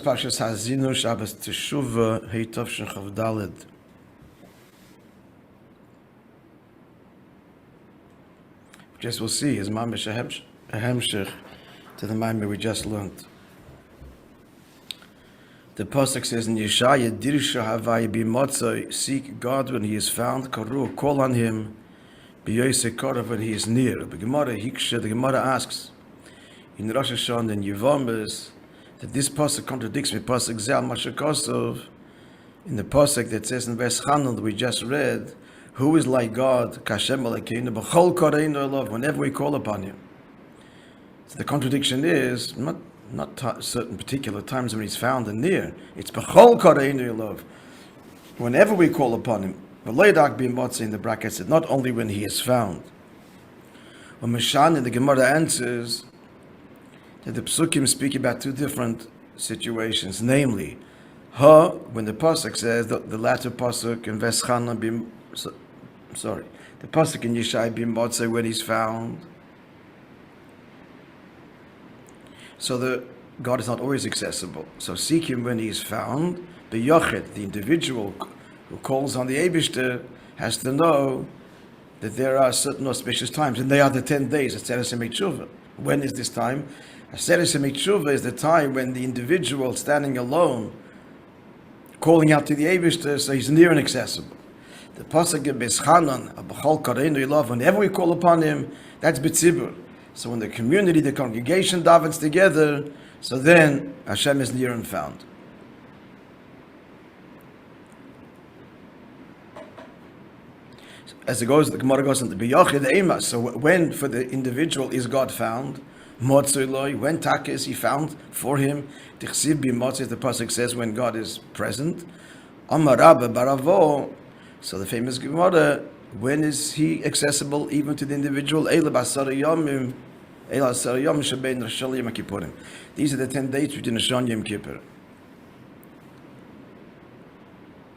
Parshas Haazinu, Shabbos Teshuva, ה'תשכ. Just we'll see is mamish a hemshech to the maamar we just learned. The pasuk says in Yeshaya, Dirshu Havayeh b'motzei, seek God when He is found. Karu, call on Him. B'yosei korav, when He is near. The Gemara asks in Rosh Hashanah and Yevamos that this pasuk contradicts with pasuk Zal Mashakosov in the pasuk that says in verse Chanel that we just read, who is like God? Kashem Elokeinu b'chol koreinu elav, whenever we call upon Him. So the contradiction is not certain particular times when He's found and near. It's b'chol koreinu elav, whenever we call upon Him. V'leidak b'motzei in the brackets said not only when He is found. When Mishan, the Gemara answers that the Psukim speak about two different situations, namely, when the pasuk says the latter pasuk in Veschana the pasuk in Yeshai b'motzei when He's found. So the God is not always accessible. So seek Him when He is found. The Yochid, the individual who calls on the Eibishter, has to know that there are certain auspicious times, and they are the 10 days of Tzuva. When is this time? Tzuva is the time when the individual standing alone, calling out to the Eibishter, so he's near and accessible. The pasuk in Beschanan, B'chol koreinu elav, whenever we call upon Him, that's b'tzibur. So when the community, the congregation davens together, so then Hashem is near and found. As it goes, the Gemara goes into B'yochid Eimas. So when for the individual is God found? Motzei, when taka is He found for him? Tichsiv b'motzei, the pasuk says when God is present. Amar Rabbi baravo. So the famous Gemara, when is He accessible even to the individual? These are the 10 days between Rosh Hashanah and Yom Kippur.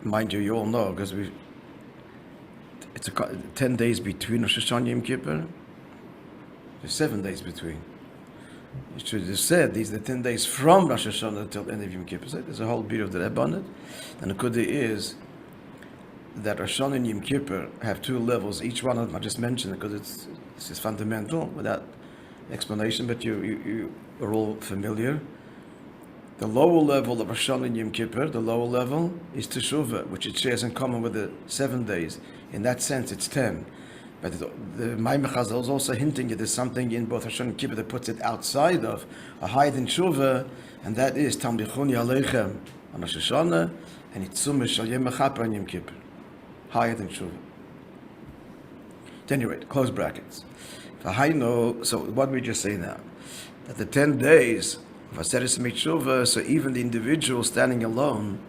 Mind you all know because it's 10 days between Rosh Hashanah and Yom Kippur. There's 7 days between. You should have said these are the 10 days from Rosh Hashanah until the end of Yom Kippur. So there's a whole bit of the Rebbe on it. And the Kudah is that Rosh Hashanah and Yom Kippur have two levels. Each one of them I just mentioned it because this is fundamental without explanation, but you are all familiar. The lower level of Rosh Hashanah and Yom Kippur, the lower level, is Teshuva, which it shares in common with the 7 days. In that sense, it's 10. But the Maimon Chazal is also hinting that there's something in both Rosh Hashanah and Kippur that puts it outside of a higher than Shuva, and that is Tamlichuni Aleichem on Rosh Hashanah and Itzumah Shal Yom HaChaper on Yom Kippur. Higher than Shuva. At any rate, close brackets. So what we just say now? That the 10 days of Aseres Shuva, so even the individual standing alone,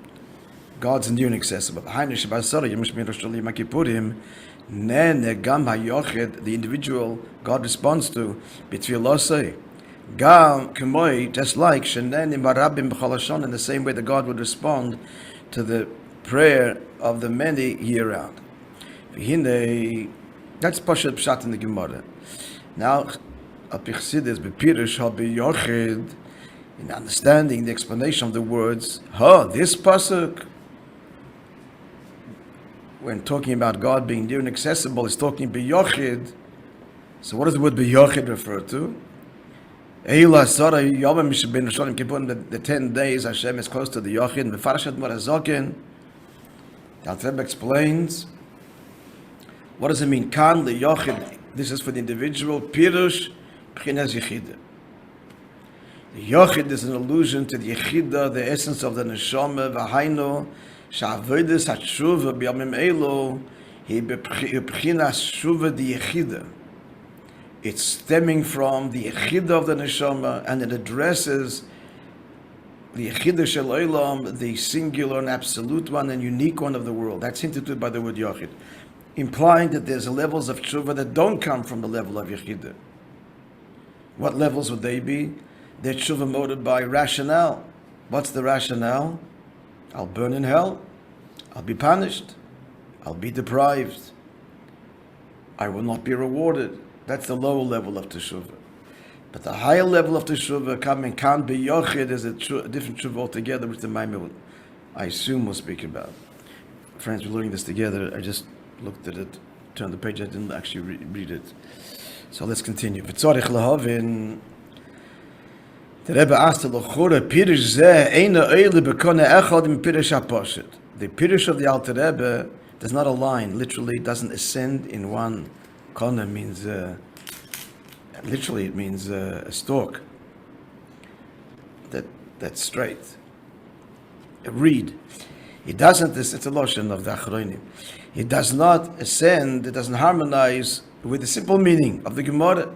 God's near and accessible. The individual God responds to just like in the same way that God would respond to the prayer of the many year round. That's Pashat Pshat in the Gemara. Now, in understanding the explanation of the words, this pasuk, when talking about God being near and accessible, is talking b'yochid. So what does the word b'yochid refer to? The 10 days Hashem is close to the yochid. The Rebbe explains, what does it mean? Kan liyochid. This is for the individual. Pirush b'chinas yechida. The yochid is an allusion to the yechida, the essence of the neshama. V'hainu sha'avodas ha'tshuva b'yamim elo hi b'chinas shuva di yechida. It's stemming from the yechida of the neshama, and it addresses the yechida shel olam, the singular and absolute one and unique one of the world. That's hinted to by the word yochid, implying that there's levels of tshuva that don't come from the level of yechida. What levels would they be? They're tshuva motivated by rationale. What's the rationale? I'll burn in hell. I'll be punished. I'll be deprived. I will not be rewarded. That's the lower level of teshuva. But the higher level of the Shuva can't be yochid is a different Shuva altogether, which the Maimon, I assume, will speak about. Friends, we're learning this together. I just looked at it, turned the page, I didn't actually read it. So let's continue. The Rebbe asked the L'chora, Pirish zeh eina oile bekone echad im Pirish HaPoshet. The Pirish of the Alter Rebbe does not align, literally doesn't ascend in one. Kona means, literally it means a stalk. That's straight. A reed. It doesn't, it's a lotion of the Achronim. It does not ascend, it doesn't harmonize with the simple meaning of the Gemara.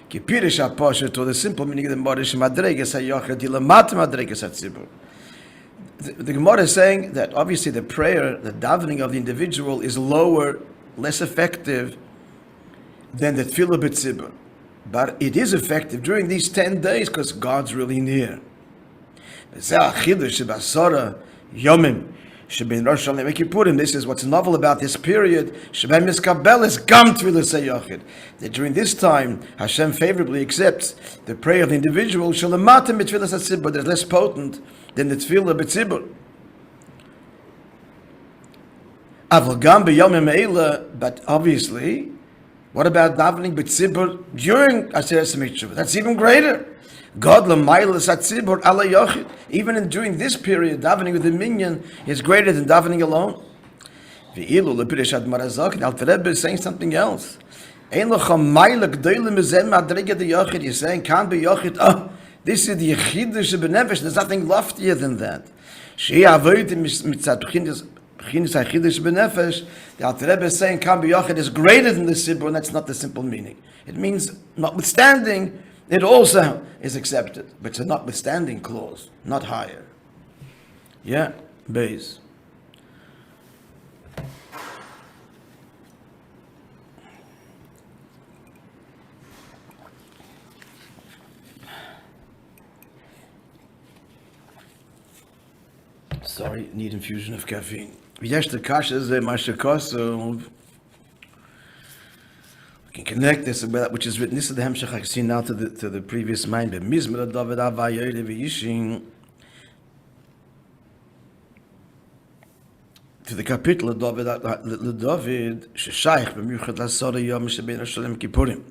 Ki Pirish HaPoshet, or the simple meaning of the Gemara, Shemadreges HaYochid, Yilamat Madreges HaTzibur. The Gemara is saying that obviously the prayer, the davening of the individual is lower, less effective than the tefillah b'tzibur. But it is effective during these 10 days because God's really near. This is what's novel about this period. That during this time, Hashem favorably accepts the prayer of the individual. There's less potent than the tefillah b'tzibur. But obviously, what about davening b'tzibur during Aseret Shuva? That's even greater. God l'maylas hatzibur ala yochid. Even during this period, davening with the minyan is greater than davening alone. Ve'ilu l'pirish admarazak. And Alter Rebbe is saying something else. Ein locha mayla g'doyle mizen madrega de yochid. He's saying, can't be yochid. Oh, this is the yechidah shebenefesh. There's nothing loftier than that. Shei avoid mitzat chinis hayechidah shebenefesh. The Alter Rebbe is saying, can't be yochid is greater than the sibur, and that's not the simple meaning. It means, notwithstanding, it also is accepted, but it's a notwithstanding clause, not higher. Yeah, base. Sorry, need infusion of caffeine. Yes, the kasha is a mashakos. Can connect this with that which is written. This is the h'tשכ I see now to the previous mind. Mizmer David Havayeh leVyishin, to the capital of David sheshayich b'miuchad l'asara yom shebein Hashem Kippurim.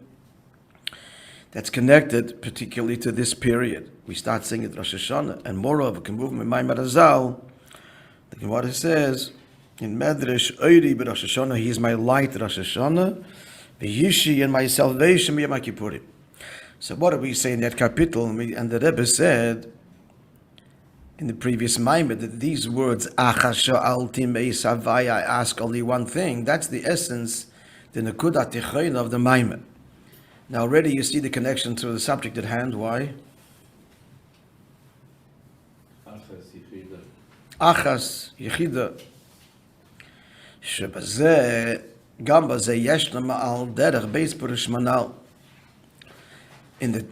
That's connected particularly to this period. We start singing Rosh Hashanah, and moreover, can move Maimar Azal. The Gemara says in Medrash, Oiri b'Rosh Hashanah, He is my light, Rosh Hashanah. V'yishi and my salvation b'Yom Kippurim. So what do we say in that capital? And the Rebbe said in the previous Maimar that these words, Achas sha'alti meis Havayeh, I ask only one thing. That's the essence, the nekudat tichon of the Maimar. Now already you see the connection to the subject at hand. Why? Achas yechida. Shebazeh. In the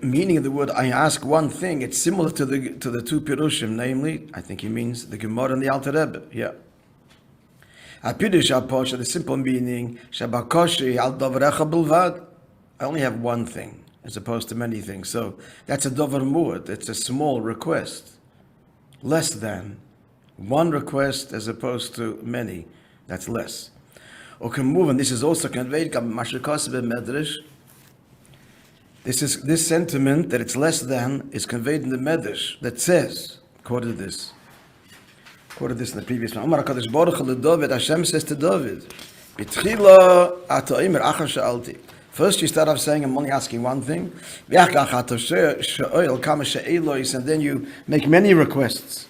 meaning of the word, I ask one thing, it's similar to the two Pirushim, namely, I think he means the Gemara and the Alter Rebbe. Yeah. The simple meaning, I only have one thing, as opposed to many things. So that's a dover mu'at, it's a small request. Less than. One request as opposed to many, that's less. Or can move, and this is also conveyed. This sentiment that it's less than is conveyed in the Medrash that says, quoted this in the previous one. Hashem says to David, first you start off saying, I'm only asking one thing, and then you make many requests.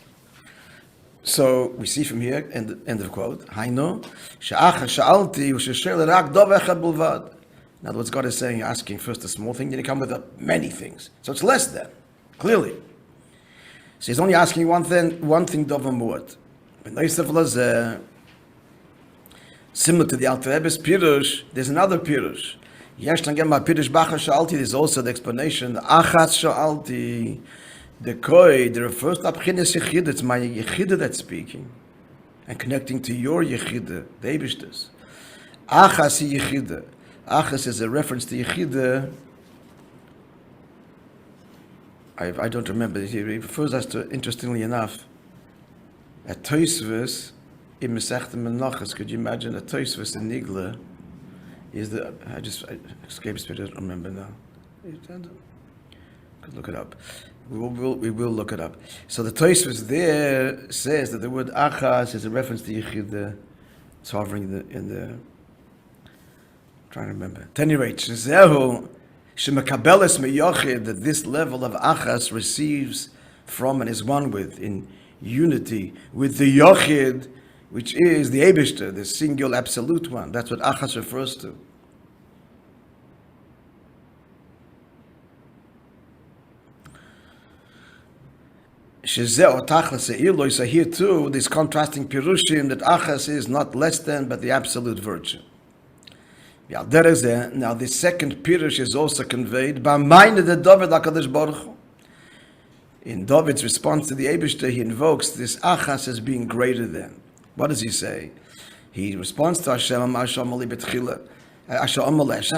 So we see from here, end of quote, Haino, in other words, God is saying, you're asking first a small thing, then you come with many things. So it's less than, clearly. So he's only asking one thing, dover mu'at. Similar to the Alter Rebbe's Pirush, there's another Pirush. There's also the explanation, Achas sha'alti, the koi, the refers to Abchines Yechida, it's my Yechida that's speaking, and connecting to your Yechida, the Eibishter's. Achas Yechida. Achas is a reference to Yechida I don't remember. He refers us to, interestingly enough, a Tosfos in Masechta Menachos. Could you imagine a Tosfos in Nigla? Is the it escapes me. I don't remember now. Could look it up. We will look it up. So the Tosfos there says that the word achas is a reference to Yechid, sovereign in the. Trying to remember. At any rate, Shezehu shemakabeles meyochid, that this level of achas receives from and is one with, in unity with the yochid, which is the Eibishter, the singular absolute one. That's what achas refers to. Shezeh otachlas eiloi. So here too, this contrasting pirushim that achas is not less than, but the absolute virtue. Now the second pirush is also conveyed by Meine de David HaKadosh Baruch Hu. In David's response to the Eibishter, he invokes this achas as being greater than. What does he say? He responds to Hashem, Hashem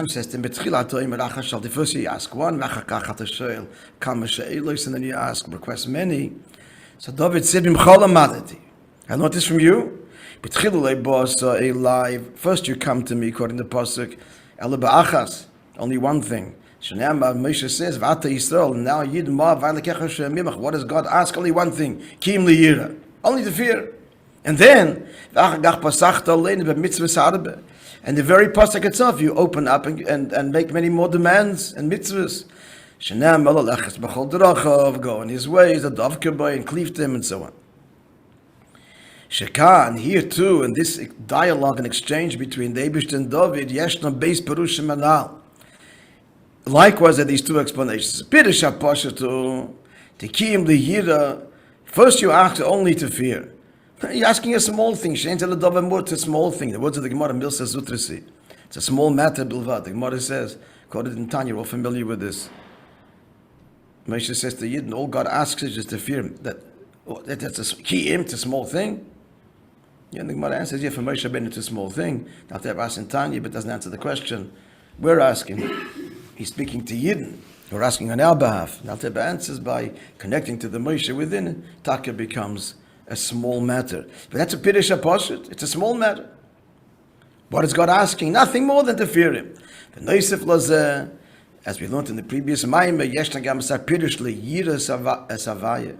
says to him, the first you ask one, and then you ask, request many. So David said, I know this from you. First you come to me, according to Pasuk, only one thing. Moishe says, now what does God ask? Only one thing. Only to fear. And then, and the very pasuk itself, you open up and make many more demands and mitzvahs. Go in his ways, and cleave to him, and so on. Shekan, here too, in this dialogue and exchange between the Eibishter and David, Yeshna Beis Perushim Anal. Likewise, are these two explanations. Pirush HaPashatu, Tikim Liyira. First, you ask only to fear. You're asking a small thing. Shein Tel Davar Mur, it's a small thing. The words of the Gemara, Milsa Zutrasi. It's a small matter, Bilvad. The Gemara says, quoted in Tanya, you're all familiar with this. Moishe says to Yidden, all God asks is just to fear him. That's a kiyim, it's a small thing. Yeah, and the Gemara answers, yeah, for Moshe Ben it's a small thing. Not to have asked in Tanya, but doesn't answer the question. We're asking. He's speaking to Yidden. We're asking on our behalf. Not to have answers by connecting to the Moshe within. Taka becomes a small matter. But that's a Pirush HaPashut. It's a small matter. What is God asking? Nothing more than to fear him. The Neisef Lazeh, as we learned in the previous Maimah, Yeshna Gam Sa Pirush Le'yira Es Havayeh.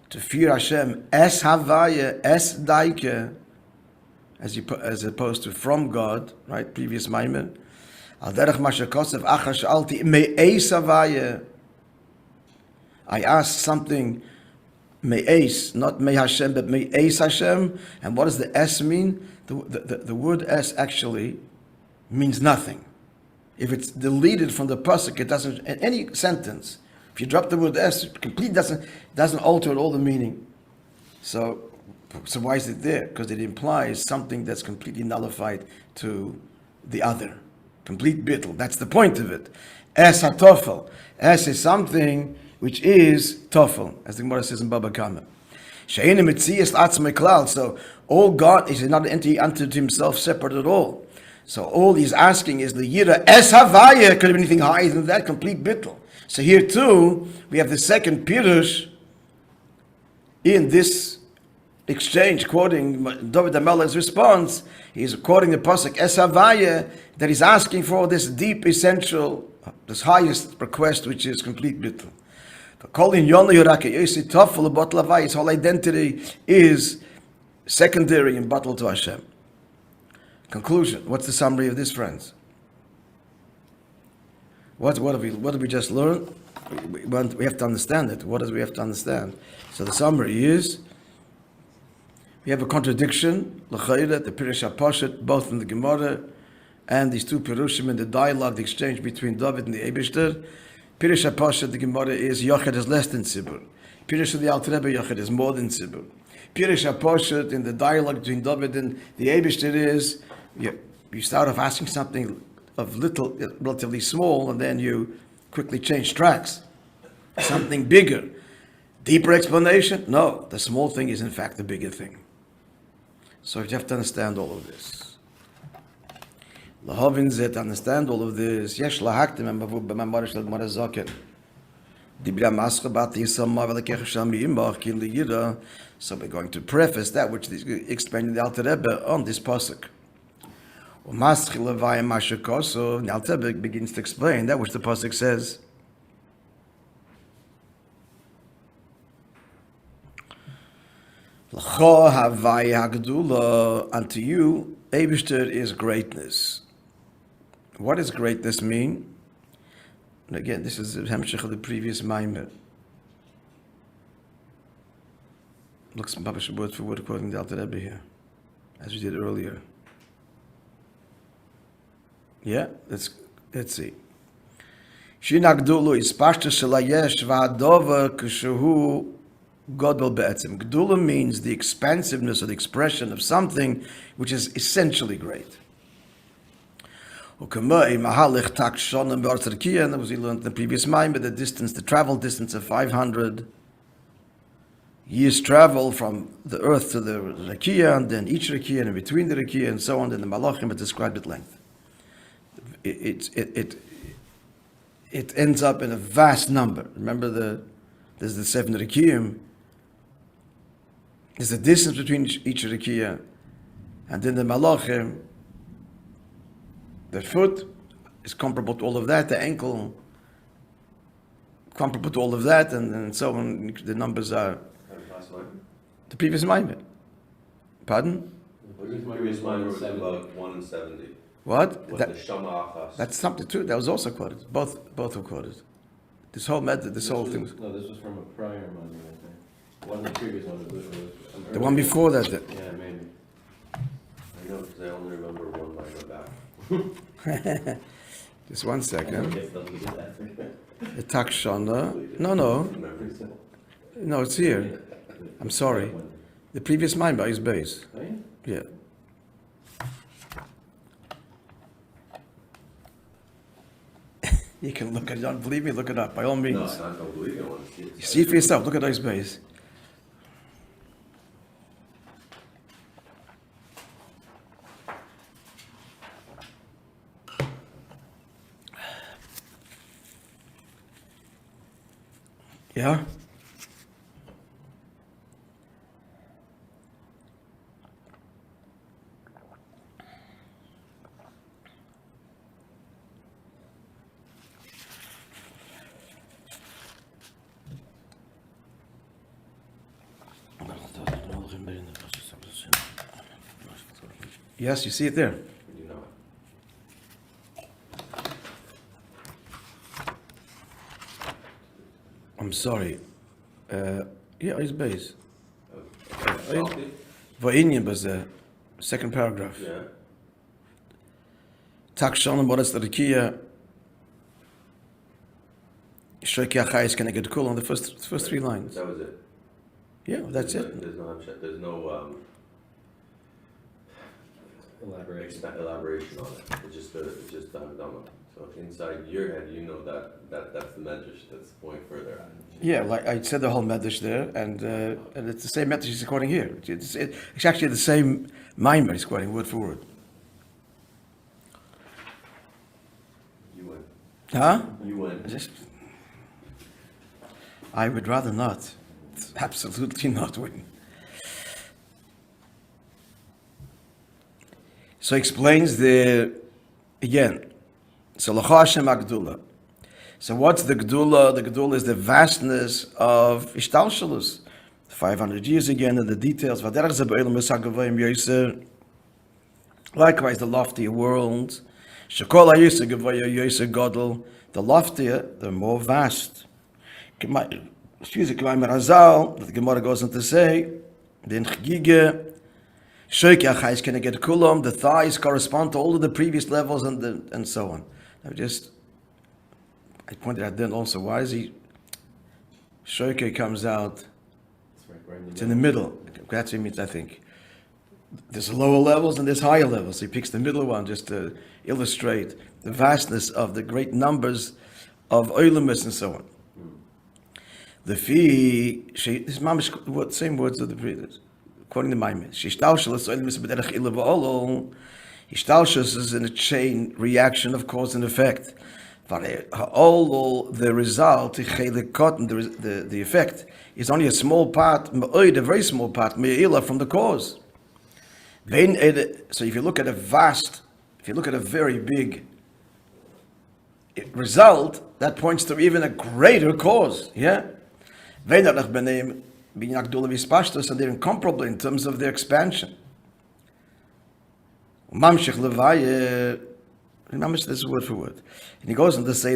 To fear Hashem es Havayeh, es Daike, as opposed to from God, right? Previous Maimon. Al derech mashakosev achash alti me'es Havayeh. I asked something me'es, not me Hashem, but me'es Hashem. And what does the es mean? The word es actually means nothing. If it's deleted from the pasuk, it doesn't. In any sentence, if you drop the word es, it completely doesn't alter at all the meaning. So why is it there? Because it implies something that's completely nullified to the other. Complete bittul. That's the point of it. Es hatofel. Es is something which is tofel, as the Gemara says in Baba Kama. She'enim mitzias atzmei klal. So all God is not an entity unto himself, separate at all. So all he's asking is the yira es havayeh. Could have been anything higher than that. Complete bittul. So here too, we have the second pirush in this exchange, quoting David HaMelech's response. He's quoting the pasuk es havayeh, that he's asking for this deep, essential, this highest request, which is complete bittul. His whole identity is secondary and battle to Hashem. Conclusion. What's the summary of this, friends? What have we just learned? We have to understand it. What do we have to understand? So the summary is, we have a contradiction, the Pirush HaPashut, both in the Gemara and these two Pirushim in the dialogue, the exchange between David and the Eibishter. Pirush HaPashut, the Gemara is Yochid is less than Tzibur. Pirush of the Alter Rebbe, Yochid is more than Tzibur. Pirush HaPashut in the dialogue between David and the Eibishter is, you start off asking something of little, relatively small, and then you quickly change tracks. Something bigger. Deeper explanation? No, the small thing is in fact the bigger thing. So you have to understand all of this. Lahavin zeh, to understand all of this, yesh lahaktim b'mamarish l'gmara zaken. So we're going to preface that which is explaining the Alter Rebbe on this pasuk. So the Alter Rebbe begins to explain that which the pasuk says. Unto you, Eibishter is greatness. What does greatness mean? And again, this is the h'tשכ of the previous maamer. Looks published word for word quoting the Alter Rebbe here, as we did earlier. Yeah, let's see. Shinagdulu is pashta shelayesh va'adova kshehu godol be'etzem. Gdula means the expansiveness or the expression of something which is essentially great. And that was he learned in the previous mind, but the travel distance of 500 years travel from the earth to the Rakia, and then each Rakia, and in between the Rakia, and so on. Then the Malachim are described at length. It ends up in a vast number. Remember, there's the 7 Rakiyim. There's a distance between each Rakia, and then the Malachim. The foot is comparable to all of that. The ankle comparable to all of that, and so on. The numbers are the previous maamer. Pardon? The previous maamer was about 1 in 70. What? That's something too. That was also quoted. Both were quoted. This whole method, whole thing. No, this was from a prior maamer, I think. One of the previous ones was the one before that. Yeah, maybe. I know because I only remember one maamer back. Just 1 second. h'tשכ. No, it's here. I'm sorry. The previous maamer is base. Yeah. You can look at it. Don't believe me? Look it up by all means. No, I don't believe it. I want to see it. You see it for yourself. Look at those base. Yeah? Yes, you see it there. I'm sorry. Yeah, it's base. Va'inyan was the second paragraph. Yeah. Takshan and Boris Tarikia. Shoki Achayis can get cool on the first 3 lines. That was it. Yeah, that's it. There's no elaboration on it. It's just Dhamma. So inside your head, you know that's the medrash that's going further. Yeah, like I said, the whole medrash there, and it's the same medrash he's quoting here. It's actually the same maamer he's quoting word for word. You win. Huh? You win. I would rather not. Absolutely not win. So he explains again. So L'cha Hashem HaGdula. So what's the Gdula? The Gdula is the vastness of Ishtalshalus. 500 years again, and the details. Likewise, the loftier world. Shekol HaYisr Gevaya Yisr Godel. The loftier, the more vast. Excuse me, K'may Merazal, that the Gemara goes on to say, the Chgige, Shoki Achayis can get kulam, the thighs correspond to all of the previous levels and so on. I pointed out then also, why is he, Shoki comes out, it's in the middle. That's what it means, I think. There's lower levels and there's higher levels. So he picks the middle one just to illustrate the vastness of the great numbers of Oilimus and so on. The fee, this mamish, same words of the previous, quoting the maamer. Ishtalshus is in a chain reaction of cause and effect. The result, the effect, is only a small part, a very small part, from the cause. So if you look at a very big result, that points to even a greater cause. Yeah? And they're incomparable in terms of their expansion. Remember this word for word. And he goes on to say,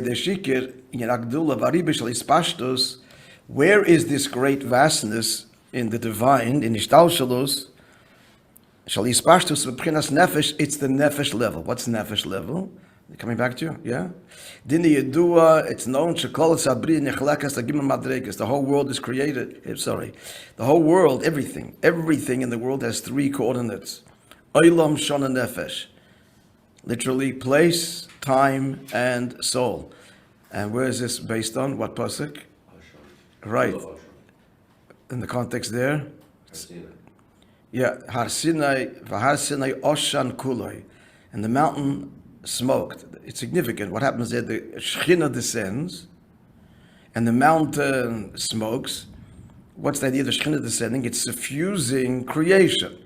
where is this great vastness in the divine, in Ishtalshalos? It's the nefesh level. What's nefesh level? Coming back to you, yeah? It's known, the whole world is created, the whole world, everything in the world has three coordinates. Olam, shon, and nefesh. Literally, place, time, and soul. And where is this based on? What pasuk? Right. In the context there? Yeah. Har Sinai, V'har Sinai Oshan Kuloi. And the mountain smoked. It's significant. What happens there? The Shechina descends, and the mountain smokes. What's the idea of the Shechina descending? It's suffusing creation.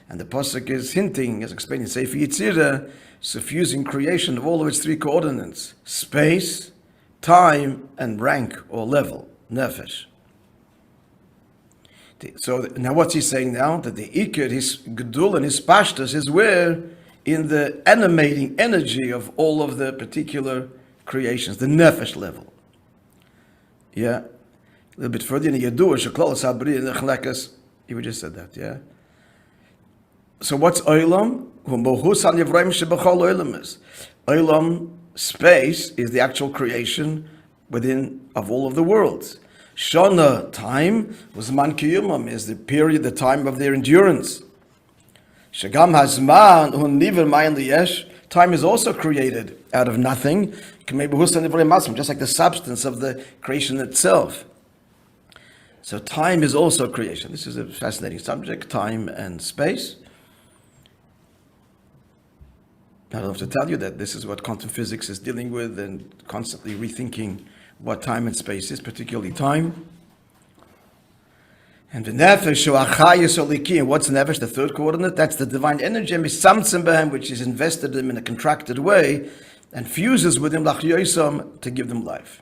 And the pasuk is hinting, as explained in Sefer Yitzirah, suffusing creation of all of its three coordinates: space, time, and rank or level, nefesh. So now what's he saying now? That the ikir, his gedul and his pashtus is where? In the animating energy of all of the particular creations, the nefesh level. Yeah? A little bit further, in the Yadua, Sheklolas Habri, and the Chalekas, you just said that, yeah? So what's Olam? Olam, space, is the actual creation of all of the worlds. Shana, time, was man kiyumam, is the period, the time of their endurance. Shagam hazman, niver mayan liyesh, time is also created out of nothing, just like the substance of the creation itself. So time is also creation. This is a fascinating subject, time and space. I don't have to tell you that this is what quantum physics is dealing with and constantly rethinking what time and space is, particularly time. And the nefesh, and what's nefesh, the third coordinate? That's the divine energy, which is invested in him in a contracted way and fuses with him to give them life.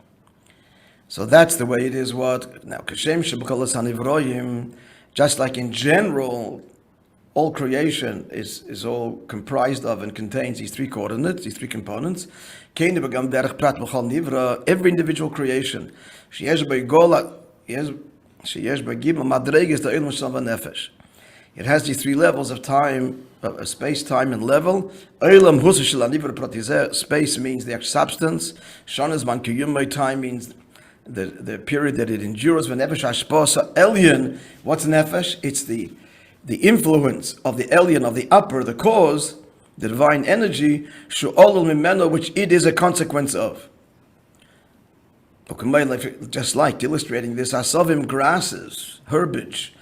So that's the way it is. Now, just like in general, all creation is all comprised of and contains these three coordinates, these three components. Every individual creation, it has these three levels of time, space, time, and level. Space means the actual substance. Time means the period that it endures. Elyon, what's nefesh? It's the influence of the Elyon, of the upper, the cause, the divine energy, which it is a consequence of. Just like illustrating this, asavim, grasses, herbage,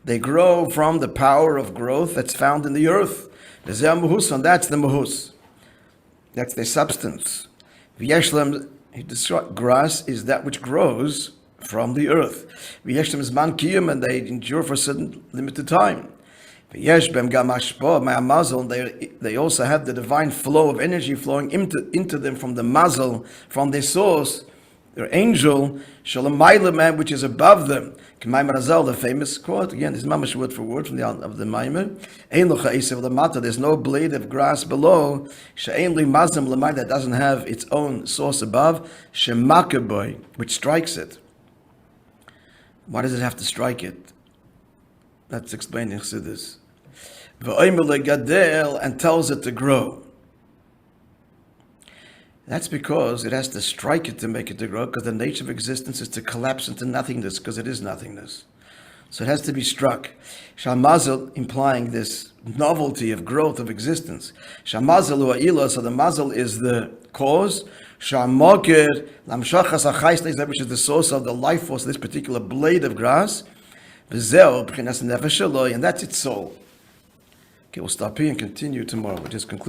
they grow from the power of growth that's found in the earth. That's the muhus. That's their substance. Grass is that which grows from the earth. And they endure for a certain limited time. They also have the divine flow of energy flowing into them from the mazel, from their source, their angel, man, which is above them. The famous quote, again, this is mamash word for word from of the Maimer. There's no blade of grass below, that doesn't have its own source above, which strikes it. Why does it have to strike it? That's explained in Chassidus. And tells it to grow. That's because it has to strike it to make it to grow, because the nature of existence is to collapse into nothingness, because it is nothingness. So it has to be struck. Shamazel, implying this novelty of growth of existence. Shamazel u'a'ila, so the mazel is the cause. Shamokir, lamshachas ha'chais, which is the source of the life force of this particular blade of grass. V'zeo, b'chinas nefesh eloi, and that's its soul. Okay, we'll stop here and continue tomorrow. We'll just conclude.